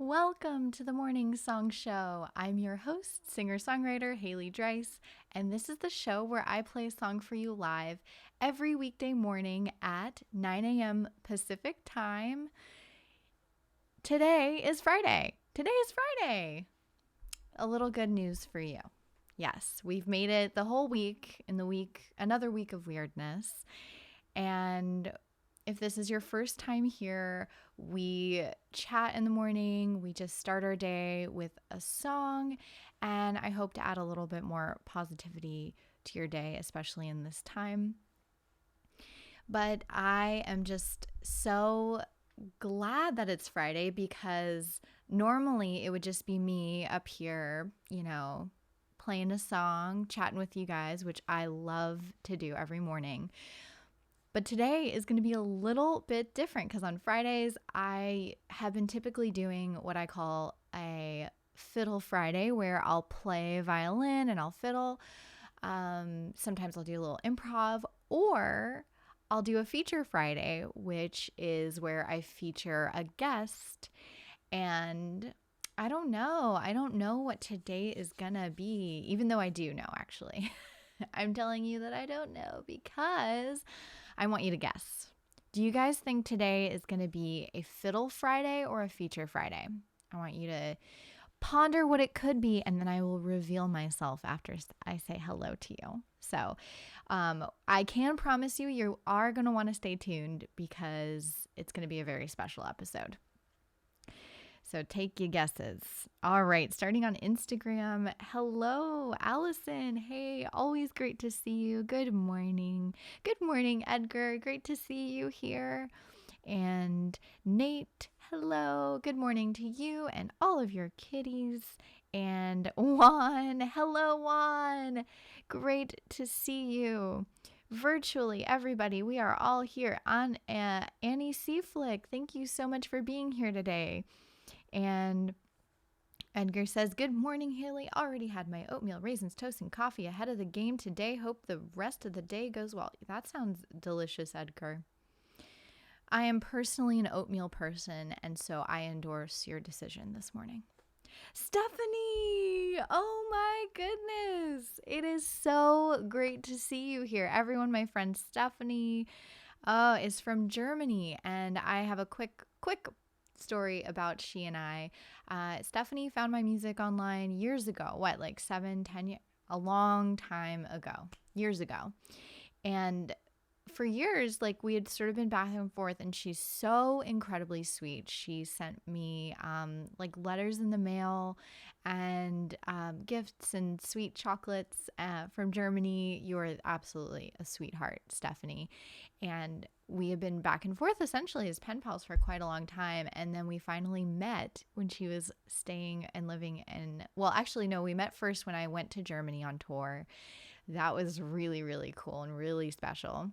Welcome to the Morning Song Show. I'm your host, singer-songwriter Haley Dreiss, and this is the show where I play a song for you live every weekday morning at 9 a.m. Pacific time. Today is Friday. A little good news for you. Yes, we've made it the whole week, another week of weirdness. And if this is your first time here, we chat in the morning. We just start our day with a song, and I hope to add a little bit more positivity to your day, especially in this time. But I am just so glad that it's Friday because normally it would just be me up here, playing a song, chatting with you guys, which I love to do every morning. But today is going to be a little bit different because on Fridays, I have been typically doing what I call a fiddle Friday where I'll play violin and I'll fiddle. Sometimes I'll do a little improv, or I'll do a feature Friday, which is where I feature a guest. And I don't know what today is going to be, even though I do know, actually. I'm telling you that I don't know because I want you to guess. Do you guys think today is going to be a fiddle Friday or a feature Friday? I want you to ponder what it could be, and then I will reveal myself after I say hello to you. So I can promise you are going to want to stay tuned because it's going to be a very special episode. So take your guesses. All right, starting on Instagram. Hello, Allison. Hey, always great to see you. Good morning. Good morning, Edgar. Great to see you here. And Nate, hello. Good morning to you and all of your kitties. And Juan, hello, Juan. Great to see you. Virtually, everybody, we are all here on Annie Seaflick. Thank you so much for being here today. And Edgar says, good morning, Haley. Already had my oatmeal, raisins, toast, and coffee ahead of the game today. Hope the rest of the day goes well. That sounds delicious, Edgar. I am personally an oatmeal person, and so I endorse your decision this morning. Stephanie! Oh my goodness! It is so great to see you here. Everyone, my friend Stephanie is from Germany, and I have a quick story about she and I. Stephanie found my music online years ago. 7-10 years? A long time ago. Years ago. And for years, we had sort of been back and forth, and she's so incredibly sweet. She sent me letters in the mail and gifts and sweet chocolates from Germany. You're absolutely a sweetheart, Stephanie. And we had been back and forth essentially as pen pals for quite a long time. And then we finally met when she was staying and living in, we met first when I went to Germany on tour. That was really, really cool and really special.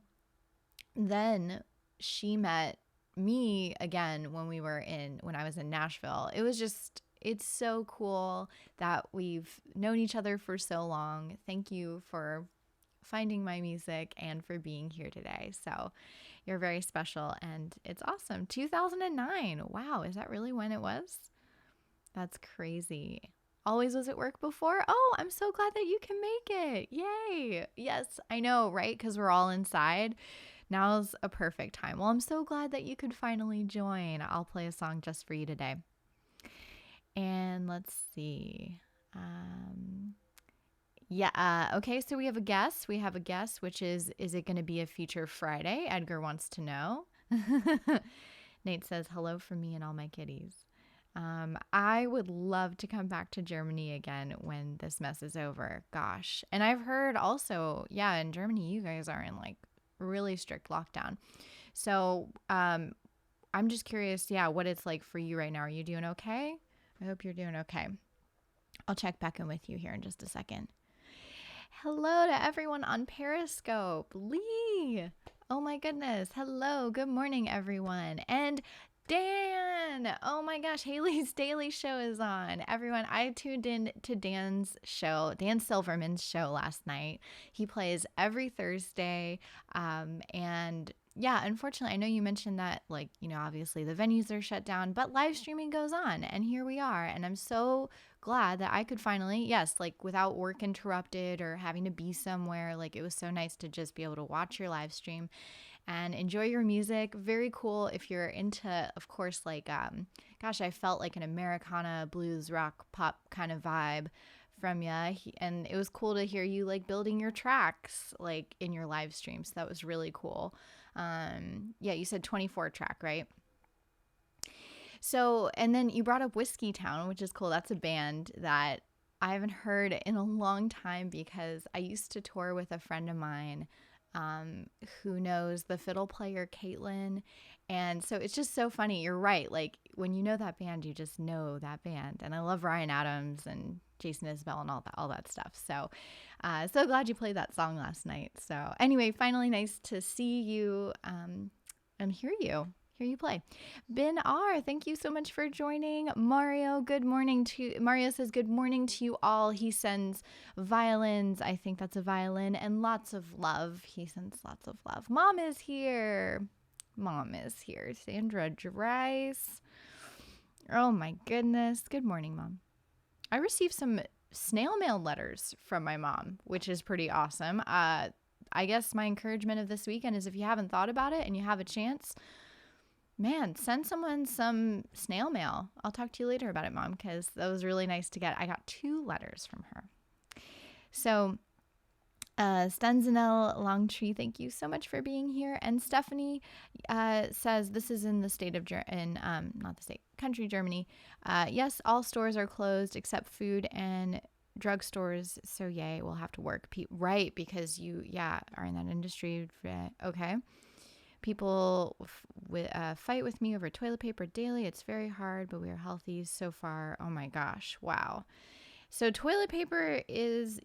Then she met me again when I was in Nashville. It's so cool that we've known each other for so long. Thank you for finding my music and for being here today. So you're very special and it's awesome. 2009. Wow. Is that really when it was? That's crazy. Always was at work before. Oh, I'm so glad that you can make it. Yay. Yes, I know, right? Because we're all inside. Now's a perfect time. Well, I'm so glad that you could finally join. I'll play a song just for you today. And let's see. Okay, so we have a guess. Which is it going to be a feature Friday? Edgar wants to know. Nate says, hello from me and all my kitties. I would love to come back to Germany again when this mess is over. Gosh. And I've heard also, in Germany, you guys are in really strict lockdown. So I'm just curious, what it's like for you right now. Are you doing okay? I hope you're doing okay. I'll check back in with you here in just a second. Hello to everyone on Periscope. Lee! Oh my goodness. Hello. Good morning, everyone. And Dan! Oh my gosh, Haley's Daily Show is on. Everyone, I tuned in to Dan Silverman's show last night. He plays every Thursday, and yeah, unfortunately, I know you mentioned that, like, obviously the venues are shut down, but live streaming goes on, and here we are. And I'm so glad that I could finally, yes, like without work interrupted or having to be somewhere, like it was so nice to just be able to watch your live stream and enjoy your music. Very cool if you're into, of course, like, gosh, I felt like an Americana blues rock pop kind of vibe from you, and it was cool to hear you like building your tracks like in your live stream, so that was really cool. Yeah, you said 24 track, right? So, and then you brought up Whiskey Town, which is cool. That's a band that I haven't heard in a long time because I used to tour with a friend of mine who knows the fiddle player Caitlin. And so it's just so funny. You're right. Like when you know that band, you just know that band. And I love Ryan Adams and Jason Isbell and all that stuff. So, so glad you played that song last night. So anyway, finally nice to see you and hear you play. Ben R, thank you so much for joining. Mario, Mario says good morning to you all. He sends violins. I think that's a violin, and lots of love. He sends lots of love. Mom is here. Sandra Dries. Oh my goodness. Good morning, Mom. I received some snail mail letters from my mom, which is pretty awesome. I guess my encouragement of this weekend is if you haven't thought about it and you have a chance, man, send someone some snail mail. I'll talk to you later about it, Mom, because that was really nice to get. I got 2 letters from her. So, Stenzinel Longtree, thank you so much for being here. And Stephanie says this is in the state of not the state, country Germany. Yes, all stores are closed except food and drugstores. So yay, we'll have to work. Right, because you are in that industry. Okay. People fight with me over toilet paper daily. It's very hard, but we are healthy so far. Oh my gosh. Wow. So toilet paper is,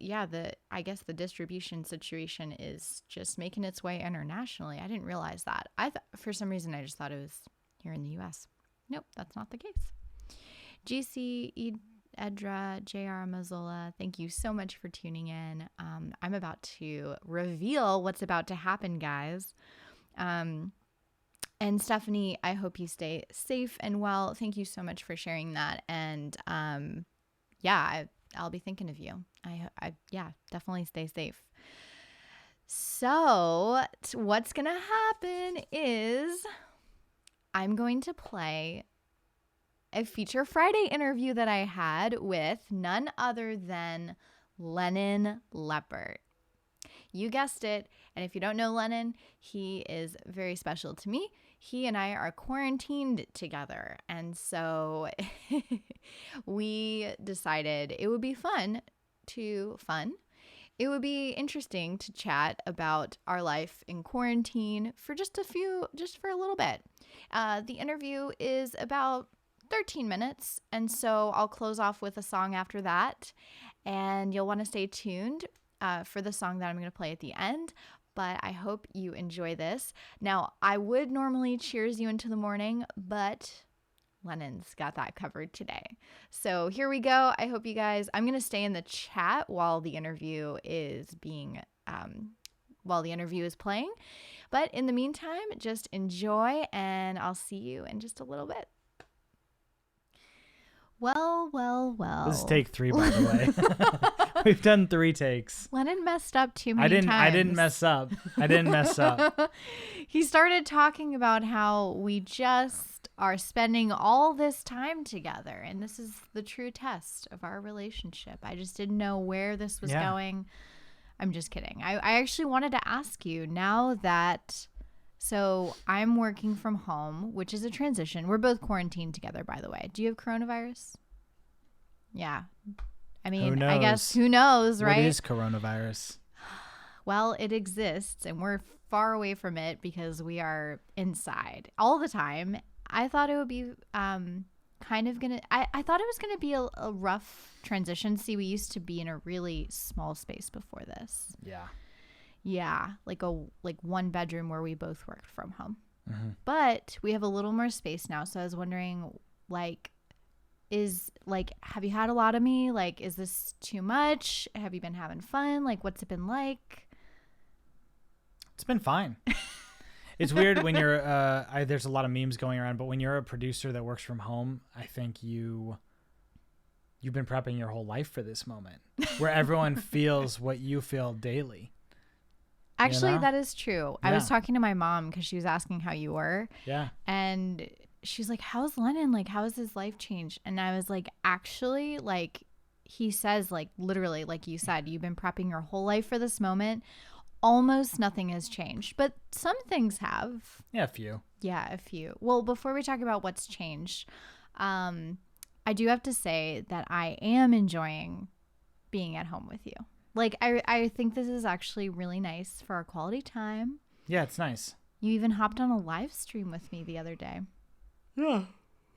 I guess the distribution situation is just making its way internationally. I didn't realize that. For some reason, I just thought it was here in the U.S. Nope, that's not the case. GC Edra, JR Mazzola, thank you so much for tuning in. I'm about to reveal what's about to happen, guys. And Stephanie, I hope you stay safe and well. Thank you so much for sharing that. And I'll be thinking of you. I definitely stay safe. So what's going to happen is I'm going to play a Feature Friday interview that I had with none other than Lennon Leppert. You guessed it. And if you don't know Lennon, he is very special to me. He and I are quarantined together. And so we decided it would be It would be interesting to chat about our life in quarantine for just for a little bit. The interview is about 13 minutes. And so I'll close off with a song after that. And you'll want to stay tuned for the song that I'm going to play at the end. But I hope you enjoy this. Now, I would normally cheers you into the morning, but Lennon's got that covered today. So here we go. I hope you guys, I'm going to stay in the chat while the interview is playing. But in the meantime, just enjoy, and I'll see you in just a little bit. Well. This is take 3, by the way. We've done 3 takes. Lennon messed up too many times. I didn't mess up. He started talking about how we just are spending all this time together, and this is the true test of our relationship. I just didn't know where this was going. I'm just kidding. I actually wanted to ask you now that... So I'm working from home, which is a transition. We're both quarantined together, by the way. Do you have coronavirus? Yeah. I mean, I guess who knows, right? What is coronavirus? Well, it exists, and we're far away from it because we are inside all the time. I thought it would be I thought it was going to be a rough transition. See, we used to be in a really small space before this. Yeah. Yeah, like one bedroom where we both worked from home. Mm-hmm. But we have a little more space now. So I was wondering, have you had a lot of me? Like, is this too much? Have you been having fun? Like, what's it been like? It's been fine. It's weird when you're there's a lot of memes going around, but when you're a producer that works from home, I think you've been prepping your whole life for this moment where everyone feels what you feel daily. Actually, You know? that is true. I was talking to my mom because she was asking how you were. Yeah. And she's like, how's Lennon? Like, how has his life changed? And I was like, actually, like, he says, like, literally, like you said, you've been prepping your whole life for this moment. Almost nothing has changed, but some things have. Yeah, a few. Yeah, a few. Well, before we talk about what's changed, I do have to say that I am enjoying being at home with you. Like, I think this is actually really nice for our quality time. Yeah, it's nice. You even hopped on a live stream with me the other day. Yeah.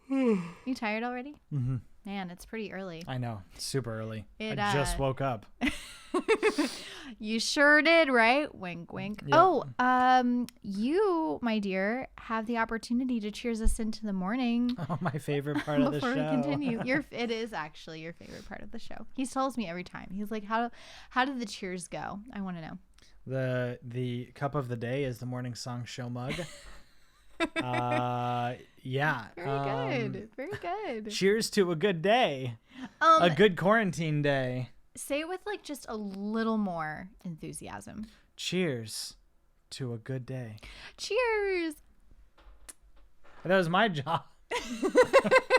You tired already? Mm-hmm. Man, it's pretty early. I know. It's super early. I just woke up. You sure did, right? Wink, wink. Yep. Oh, you, my dear, have the opportunity to cheers us into the morning. Oh, my favorite part of the show. Before we continue, it is actually your favorite part of the show. He tells me every time. He's like, "How did the cheers go?" I want to know. The cup of the day is the morning song show mug. Yeah. Very good. Very good. Cheers to a good day. A good quarantine day. Say it with like just a little more enthusiasm. Cheers to a good day. Cheers. That was my job.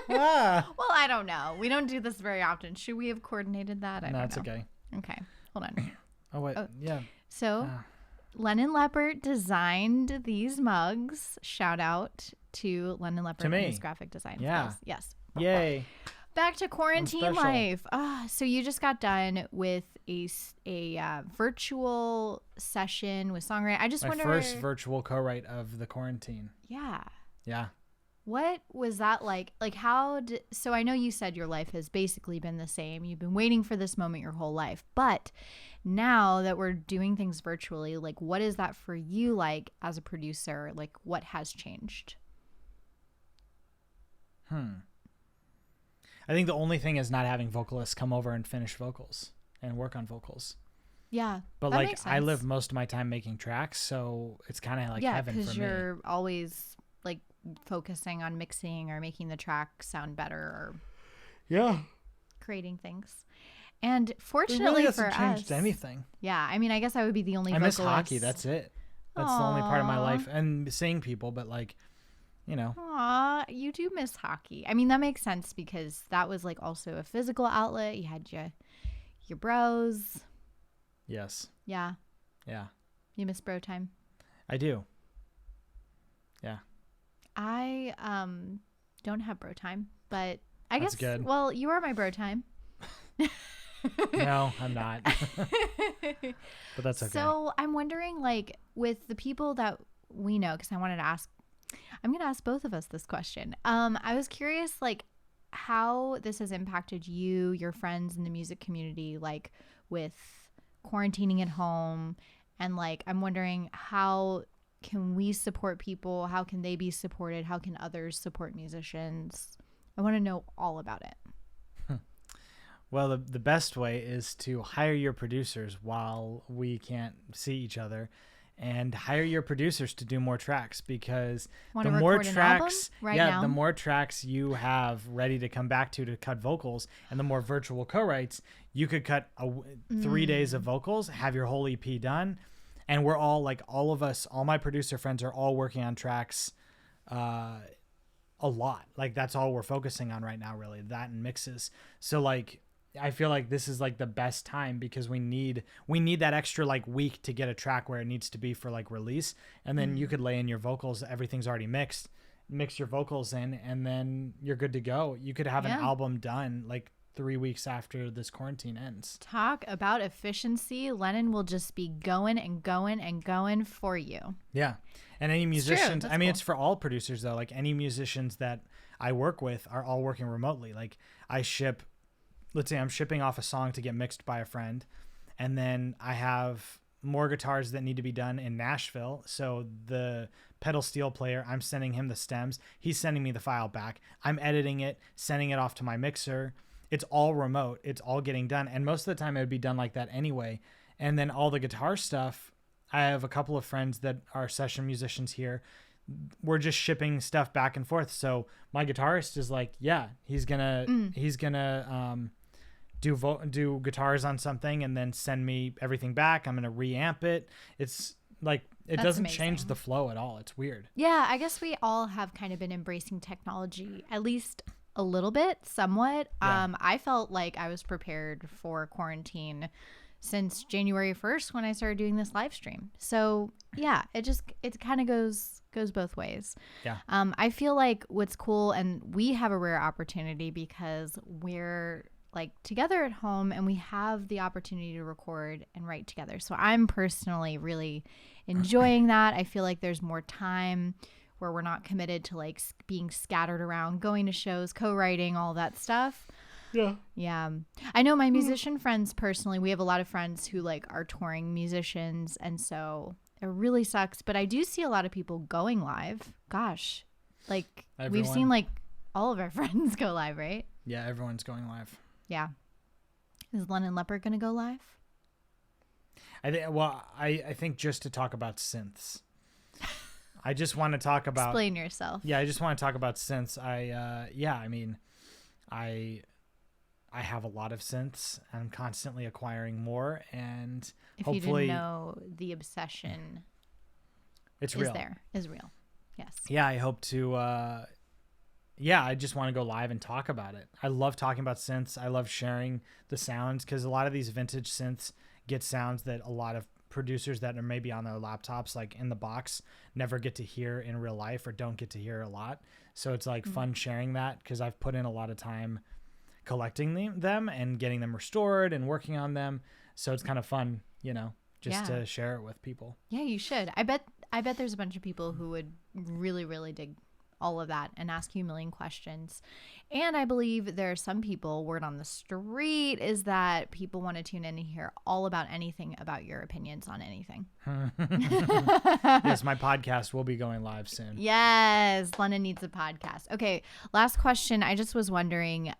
Ah. Well, I don't know. We don't do this very often. Should we have coordinated that? I don't know. That's okay. Okay. Hold on. Oh, wait. Yeah. So, Lennon Leppert designed these mugs. Shout out to Lennon Leppert and his graphic design skills. Yes. Yay. Back to quarantine life. So you just got done with a virtual session with songwriting. I just wonder. My first virtual co-write of the quarantine. Yeah. Yeah. What was that like? Like so I know you said your life has basically been the same. You've been waiting for this moment your whole life. But now that we're doing things virtually, like what is that for you like as a producer? Like what has changed? I think the only thing is not having vocalists come over and finish vocals and work on vocals. Yeah. But like I live most of my time making tracks, so it's kind of like heaven for me. Yeah, because you're always like focusing on mixing or making the track sound better or creating things. And fortunately for us, changed anything. Yeah, I mean, I guess I would be the only I vocalist. miss hockey. That's it. That's the only part of my life, and seeing people. But like, you know. Aw, you do miss hockey. I mean, that makes sense because that was like also a physical outlet. You had your bros. Yes. Yeah. Yeah. You miss bro time. I do. Yeah. I don't have bro time, but I That's guess good. Well, you are my bro time. No, I'm not. But that's okay. So I'm wondering, like, with the people that we know, because I'm going to ask both of us this question. I was curious, like, how this has impacted you, your friends in the music community, like, with quarantining at home. And, like, I'm wondering, how can we support people? How can they be supported? How can others support musicians? I want to know all about it. Well, the best way is to hire your producers while we can't see each other, and hire your producers to do more tracks, because the more tracks, the more tracks you have ready to come back to cut vocals, and the more virtual co-writes, you could cut 3 days of vocals, have your whole EP done, and we're all like, all of us, all my producer friends are all working on tracks, a lot. Like that's all we're focusing on right now, really, that and mixes. So like, I feel like this is like the best time because we need that extra like week to get a track where it needs to be for like release. And then you could lay in your vocals. Everything's already mixed, mix your vocals in, and then you're good to go. You could have an album done like 3 weeks after this quarantine ends. Talk about efficiency. Lennon will just be going and going and going for you. Yeah. And any musicians, I mean, it's for all producers though. Like any musicians that I work with are all working remotely. Like let's say I'm shipping off a song to get mixed by a friend, and then I have more guitars that need to be done in Nashville. So the pedal steel player, I'm sending him the stems. He's sending me the file back. I'm editing it, sending it off to my mixer. It's all remote. It's all getting done. And most of the time it would be done like that anyway. And then all the guitar stuff, I have a couple of friends that are session musicians here. We're just shipping stuff back and forth. So my guitarist is like, yeah, he's gonna do guitars on something and then send me everything back. I'm gonna reamp it. It's like it doesn't change the flow at all. It's weird. Yeah, I guess we all have kind of been embracing technology, at least a little bit, somewhat. Yeah. I felt like I was prepared for quarantine since January 1st when I started doing this live stream. So yeah, it kind of goes both ways. Yeah. I feel like what's cool, and we have a rare opportunity because we're like together at home and we have the opportunity to record and write together. So I'm personally really enjoying that. I feel like there's more time where we're not committed to like being scattered around, going to shows, co-writing, all that stuff. Yeah. Yeah. I know my musician friends personally, we have a lot of friends who like are touring musicians, and so it really sucks, but I do see a lot of people going live. Gosh. Like we've seen like all of our friends go live, right? Yeah, everyone's going live. Yeah. Is Lennon Leopard going to go live? I think just to talk about synths. I just want to talk about Explain yourself. Yeah, I just want to talk about synths. I have a lot of synths. I'm constantly acquiring more, and if hopefully you didn't know, the obsession is real. Yes. Yeah, I hope to I just want to go live and talk about it. I love talking about synths. I love sharing the sounds because a lot of these vintage synths get sounds that a lot of producers that are maybe on their laptops, like in the box, never get to hear in real life or don't get to hear a lot. So it's like fun sharing that because I've put in a lot of time collecting them and getting them restored and working on them. So it's kind of fun, to share it with people. Yeah, you should. I bet there's a bunch of people who would really, really dig all of that and ask you a million questions. And I believe there are some people, word on the street is that people want to tune in and hear all about anything about your opinions on anything. Yes, my podcast will be going live soon. Yes, London needs a podcast. Okay, last question. I just was wondering,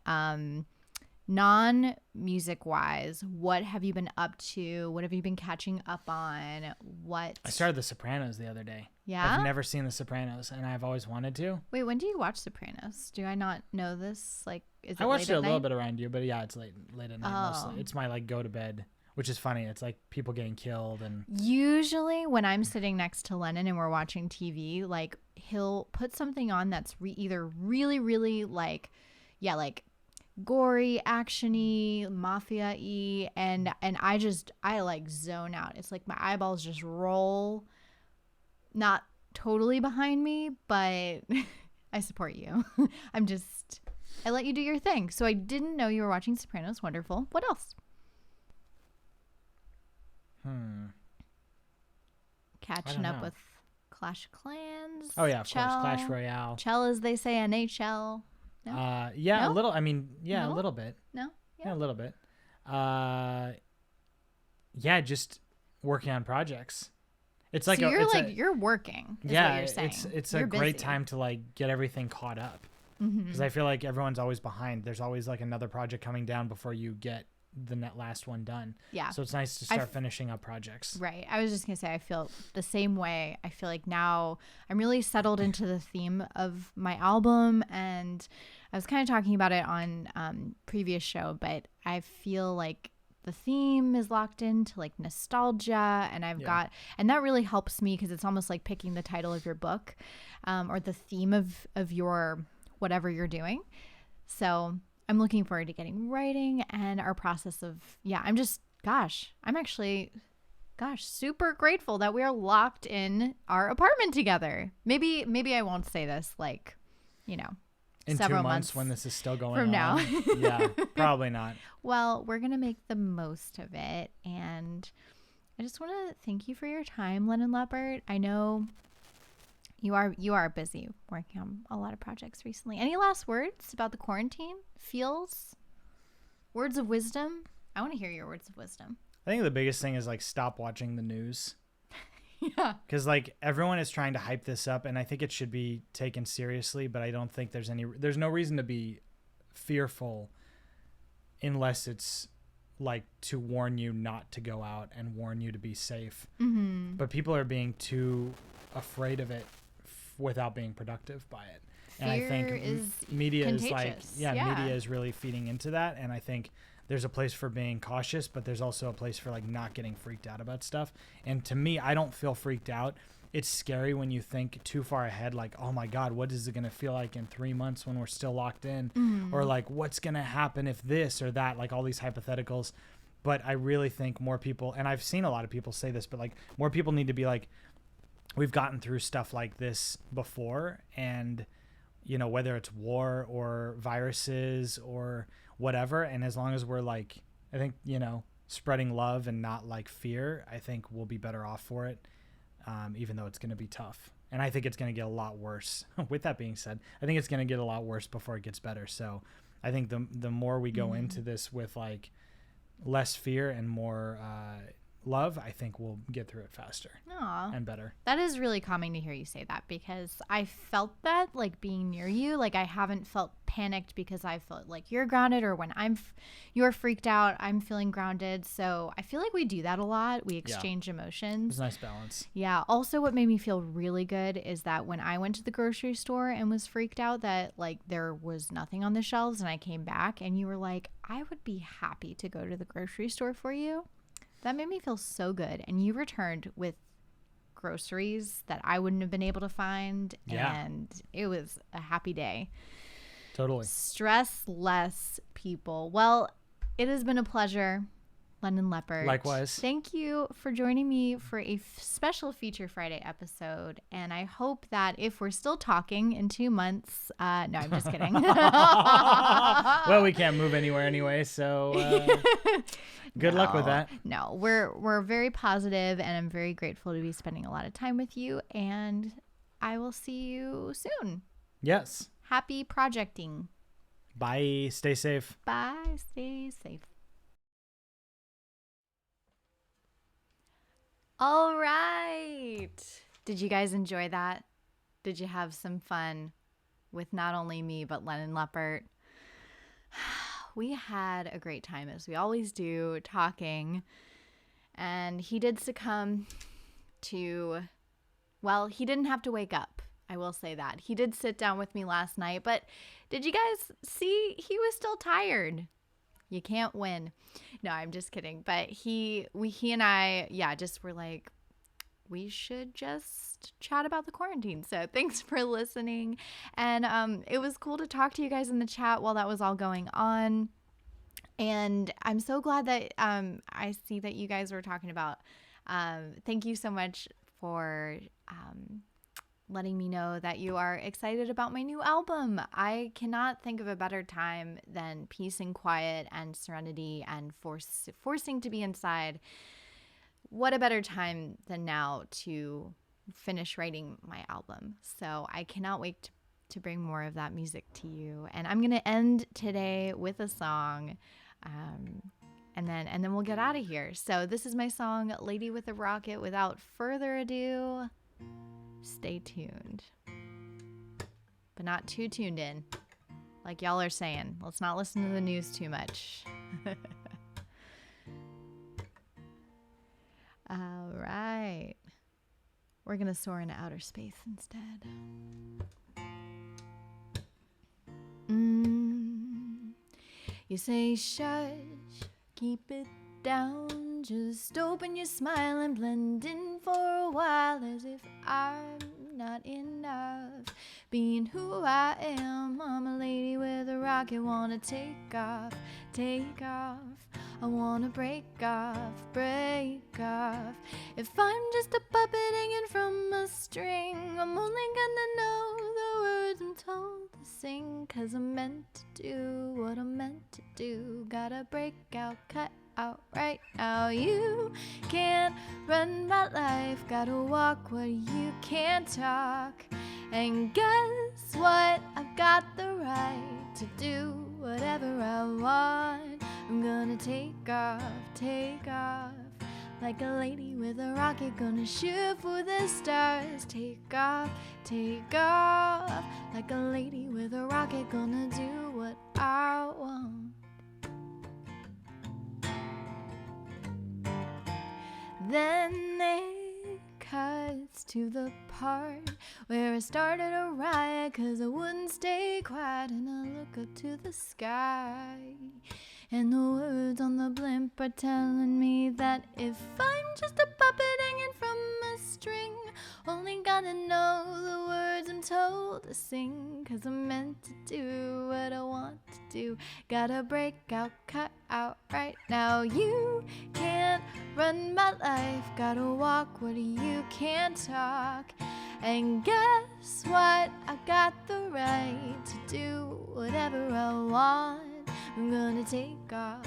non-music wise, what have you been up to? What have you been catching up on? I started The Sopranos the other day. Yeah? I've never seen The Sopranos, and I've always wanted to. Wait, when do you watch Sopranos? Do I not know this? Like, is it I watched late it at a little night? bit around you, but yeah, it's late at night mostly. It's my like go to bed, which is funny. It's like people getting killed and usually when I'm sitting next to Lennon and we're watching TV, like he'll put something on that's either really, really like gory, actiony, mafia-y, and I like zone out. It's like my eyeballs just roll. Not totally behind me, but I support you. I let you do your thing. So I didn't know you were watching Sopranos. Wonderful. What else? Catching up with Clash of Clans. Oh yeah, of course, Clash Royale. Chell, as they say, NHL. No? Yeah, No? a little. I mean, yeah, No? a little bit. No? Yeah, a little bit. Yeah, just working on projects. It's like so you're working. Is what you're saying. It's you're a great busy. time to like get everything caught up because I feel like everyone's always behind. There's always like another project coming down before you get the last one done. Yeah. So it's nice to start finishing up projects. Right. I was just going to say, I feel the same way. I feel like now I'm really settled into the theme of my album, and I was kind of talking about it on previous show, but I feel like the theme is locked into like nostalgia, and and that really helps me because it's almost like picking the title of your book or the theme of your whatever you're doing. So I'm looking forward to getting writing and our process of, I'm actually super grateful that we are locked in our apartment together. Maybe I won't say this like, in several 2 months months when this is still going from on. now. Yeah, probably not. Well, we're going to make the most of it. And I just want to thank you for your time, Lennon Leopard. I know you are busy working on a lot of projects recently. Any last words about the quarantine? Feels? Words of wisdom? I want to hear your words of wisdom. I think the biggest thing is like stop watching the news. Yeah. Because like everyone is trying to hype this up, and I think it should be taken seriously, but I don't think there's no reason to be fearful unless it's like to warn you not to go out and warn you to be safe. Mm-hmm. But people are being too afraid of it without being productive by it. And I think media is like, media is really feeding into that. And I think there's a place for being cautious, but there's also a place for like not getting freaked out about stuff. And to me, I don't feel freaked out. It's scary when you think too far ahead, like, oh my God, what is it going to feel like in 3 months when we're still locked in? Mm-hmm. Or like, what's going to happen if this or that, like all these hypotheticals. But I really think more people, and I've seen a lot of people say this, but like more people need to be like, we've gotten through stuff like this before. And, you know, whether it's war or viruses or whatever. And as long as we're like, I think, you know, spreading love and not like fear, I think we'll be better off for it. Even though it's going to be tough. And I think it's going to get a lot worse. With that being said, I think it's going to get a lot worse before it gets better. So I think the more we go into this with like less fear and more love, I think we'll get through it faster. Aww. And better. That is really calming to hear you say that, because I felt that like being near you, like I haven't felt panicked because I felt like you're grounded, or when you're freaked out, I'm feeling grounded. So I feel like we do that a lot. We exchange emotions. It's a nice balance. Yeah. Also, what made me feel really good is that when I went to the grocery store and was freaked out that like there was nothing on the shelves, and I came back and you were like, I would be happy to go to the grocery store for you. That made me feel so good. And you returned with groceries that I wouldn't have been able to find. Yeah. And it was a happy day. Totally. Stress less, people. Well, it has been a pleasure, London Leopard. Likewise. Thank you for joining me for a special Feature Friday episode. And I hope that if we're still talking in 2 months, no, I'm just kidding. Well, we can't move anywhere anyway, so good luck with that. No, we're very positive, and I'm very grateful to be spending a lot of time with you. And I will see you soon. Yes. Happy projecting. Bye. Stay safe. Bye. Stay safe. All right. Did you guys enjoy that? Did you have some fun with not only me, but Lennon Leopard? We had a great time, as we always do, talking. And he did succumb to, well, he didn't have to wake up. I will say that. He did sit down with me last night, but did you guys see? He was still tired. You can't win. No, I'm just kidding. But he and I, just were like, we should just chat about the quarantine. So thanks for listening. And it was cool to talk to you guys in the chat while that was all going on. And I'm so glad that I see that you guys were talking about. Thank you so much for letting me know that you are excited about my new album. I cannot think of a better time than peace and quiet and serenity and forcing to be inside. What a better time than now to finish writing my album. So I cannot wait to bring more of that music to you. And I'm going to end today with a song, and then we'll get out of here. So this is my song, Lady with a Rocket. Without further ado, stay tuned, but not too tuned in, like y'all are saying. Let's not listen to the news too much. All right, we're gonna soar into outer space instead. You say shush, keep it down, just open your smile and blend in for a while, as if I'm not enough. Being who I am, I'm a lady with a rocket, wanna take off, take off. I wanna break off, break off. If I'm just a puppet hanging from a string, I'm only gonna know the words I'm told to sing, 'cause I'm meant to do what I'm meant to do. Gotta break out, cut out right now. You can't run my life, gotta walk where you can't talk. And guess what? I've got the right to do whatever I want. I'm gonna take off, like a lady with a rocket, gonna shoot for the stars. Take off, like a lady with a rocket, gonna do what I want. Then it cuts to the part where I started a riot 'cause I wouldn't stay quiet, and I look up to the sky, and the words on the blimp are telling me that if I'm just a puppet hanging from a string, only gotta know the words I'm told to sing, 'cause I'm meant to do what I want to do. Gotta break out, cut out right now. You can't run my life, gotta walk where you can't talk. And guess what? I've got the right to do whatever I want. I'm gonna take off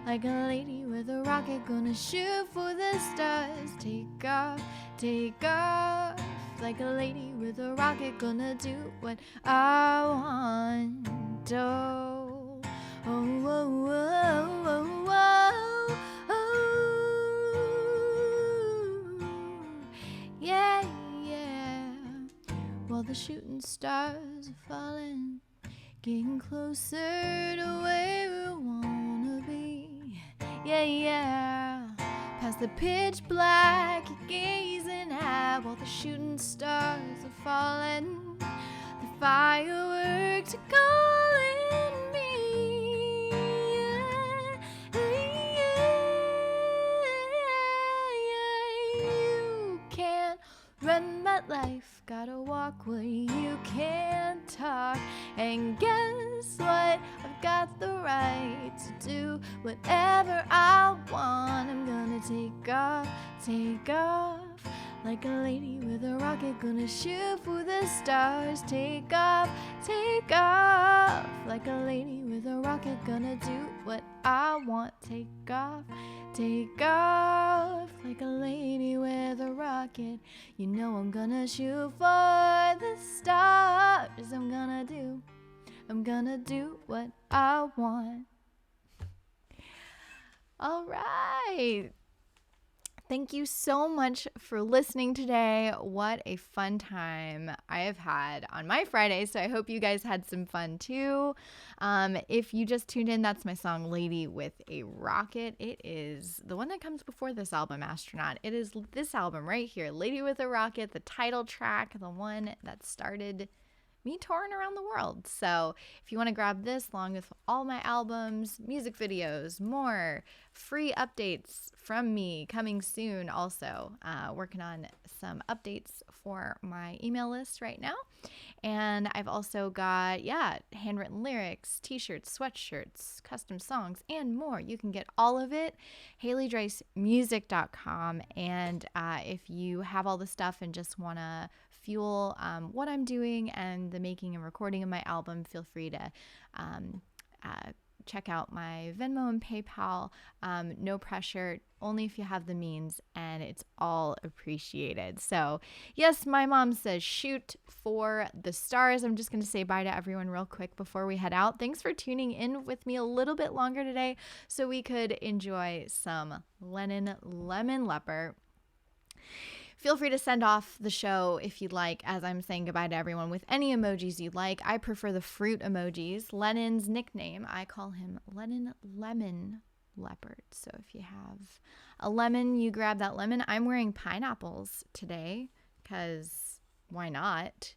like a lady with a rocket, gonna shoot for the stars. Take off like a lady with a rocket, gonna do what I want. Oh, oh, oh, oh, oh, oh, oh. Yeah, yeah. While the shooting stars are falling, getting closer to where we wanna be. Yeah, yeah. Past the pitch black, you're gazing at while the shooting stars are falling. The fireworks are calling me. You can't run that life, gotta walk where you can't talk. And guess what? I've got the right to do whatever I want. I'm gonna take off like a lady with a rocket, gonna shoot for the stars. Take off like a lady with a rocket, gonna do what I want. Take off like a lady with a rocket. You know I'm gonna shoot for the stars. I'm gonna do what I want. All right. Thank you so much for listening today. What a fun time I have had on my Friday. So I hope you guys had some fun too. If you just tuned in, that's my song Lady with a Rocket. It is the one that comes before this album, Astronaut. It is this album right here, Lady with a Rocket, the title track, the one that started me touring around the world. So if you want to grab this along with all my albums, music videos, more free updates from me coming soon. Also working on some updates for my email list right now. And I've also got, handwritten lyrics, t-shirts, sweatshirts, custom songs, and more. You can get all of it, HaleyDriceMusic.com. And if you have all the stuff and just want to fuel what I'm doing and the making and recording of my album, feel free to check out my Venmo and PayPal. No pressure, only if you have the means, and it's all appreciated. So yes, my mom says shoot for the stars. I'm just going to say bye to everyone real quick before we head out. Thanks for tuning in with me a little bit longer today so we could enjoy some Lennon Lemon Leopard. Feel free to send off the show if you'd like, as I'm saying goodbye to everyone, with any emojis you'd like. I prefer the fruit emojis. Lennon's nickname, I call him Lennon Lemon Leopard. So if you have a lemon, you grab that lemon. I'm wearing pineapples today because why not?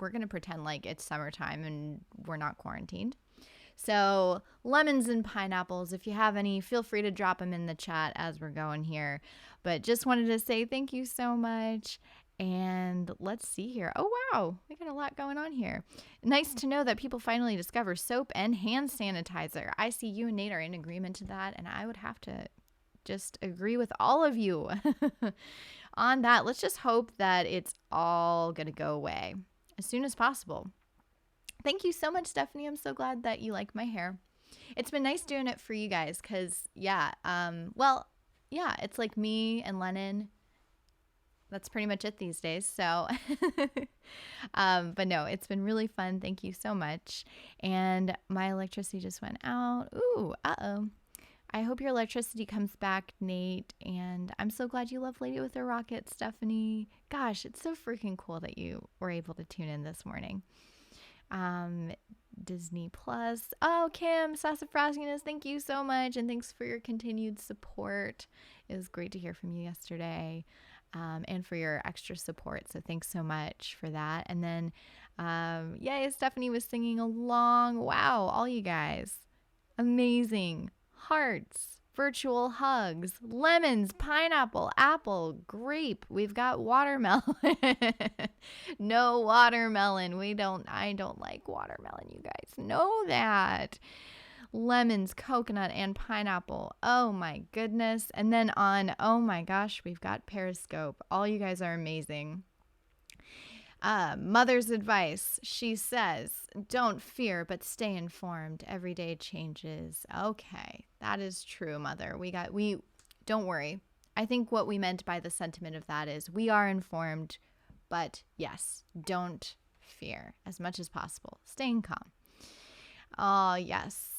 We're going to pretend like it's summertime and we're not quarantined. So lemons and pineapples, if you have any, feel free to drop them in the chat as we're going here. But just wanted to say thank you so much. And let's see here. Oh, wow. We got a lot going on here. Nice to know that people finally discover soap and hand sanitizer. I see you and Nate are in agreement to that. And I would have to just agree with all of you on that. Let's just hope that it's all going to go away as soon as possible. Thank you so much, Stephanie. I'm so glad that you like my hair. It's been nice doing it for you guys because, it's like me and Lennon. That's pretty much it these days. So, but no, it's been really fun. Thank you so much. And my electricity just went out. Ooh, uh-oh. I hope your electricity comes back, Nate. And I'm so glad you love Lady with a Rocket, Stephanie. Gosh, it's so freaking cool that you were able to tune in this morning. Disney Plus. Oh, Kim, Sassafrassiness, thank you so much. And thanks for your continued support. It was great to hear from you yesterday, and for your extra support. So thanks so much for that. And then, yay, Stephanie was singing along. Wow, all you guys. Amazing. Hearts, virtual hugs, lemons, pineapple, apple, grape. We've got watermelon. No watermelon. I don't like watermelon, you guys know that. Lemons, coconut, and pineapple. Oh my goodness. And then oh my gosh, we've got Periscope. All you guys are amazing. Mother's advice. She says, don't fear, but stay informed. Every day changes. Okay, that is true, Mother. Don't worry. I think what we meant by the sentiment of that is we are informed, but yes, don't fear as much as possible. Staying calm. Oh, yes.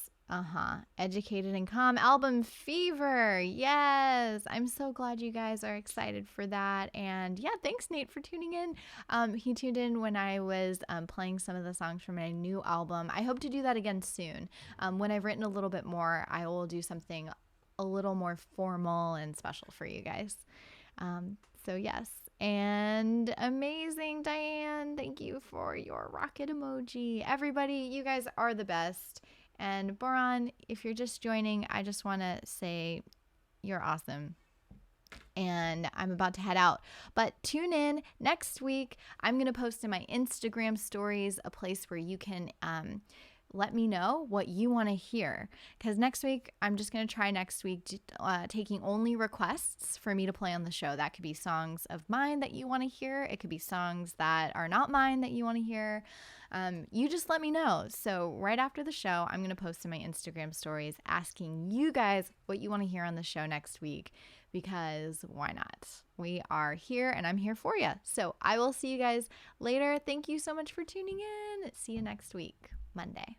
Educated and Calm album Fever. Yes. I'm so glad you guys are excited for that. And yeah, thanks Nate for tuning in. He tuned in when I was playing some of the songs from my new album. I hope to do that again soon. When I've written a little bit more, I will do something a little more formal and special for you guys. So yes. And amazing, Diane. Thank you for your rocket emoji. Everybody, you guys are the best. And Boran, if you're just joining, I just want to say you're awesome. And I'm about to head out. But tune in next week. I'm going to post in my Instagram stories a place where you can let me know what you want to hear. Because next week, I'm just going to try taking only requests for me to play on the show. That could be songs of mine that you want to hear. It could be songs that are not mine that you want to hear. You just let me know. So right after the show, I'm going to post in my Instagram stories asking you guys what you want to hear on the show next week, because why not? We are here and I'm here for you. So I will see you guys later. Thank you so much for tuning in. See you next week, Monday.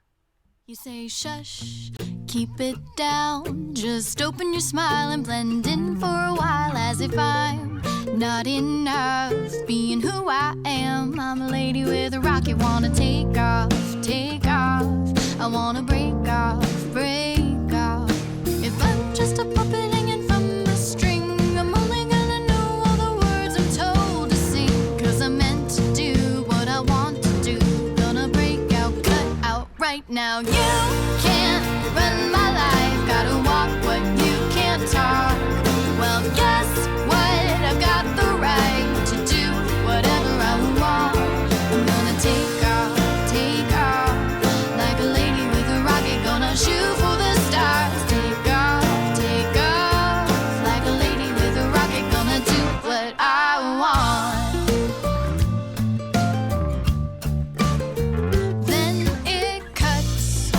You say shush, keep it down. Just open your smile and blend in for a while, as if I'm not enough being who I am. I'm a lady with a rocket, wanna take off, take off. I wanna break off, break off. If I'm just a puppet hanging from a string, I'm only gonna know all the words I'm told to sing. 'Cause I'm meant to do what I want to do. Gonna break out, cut out right now. You can't run my life, gotta walk what you can't talk. Well, guess what? I've got the right to do whatever I want. I'm gonna take off, like a lady with a rocket, gonna shoot for the stars. Take off, like a lady with a rocket, gonna do what I want. Then it cuts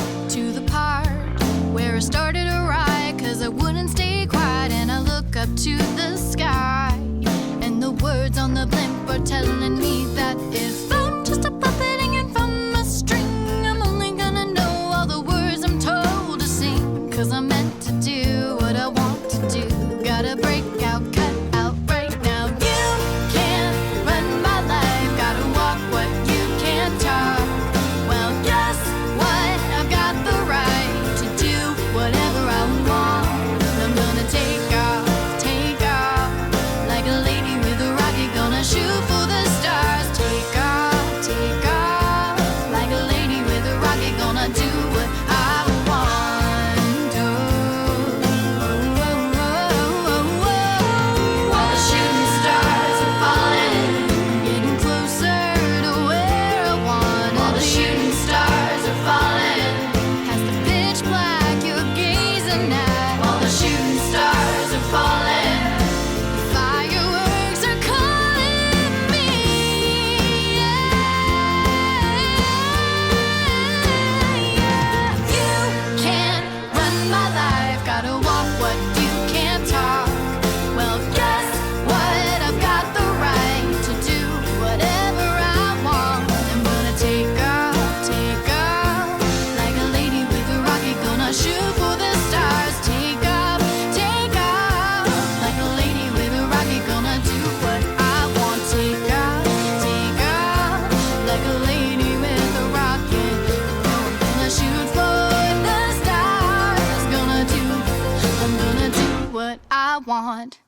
I want.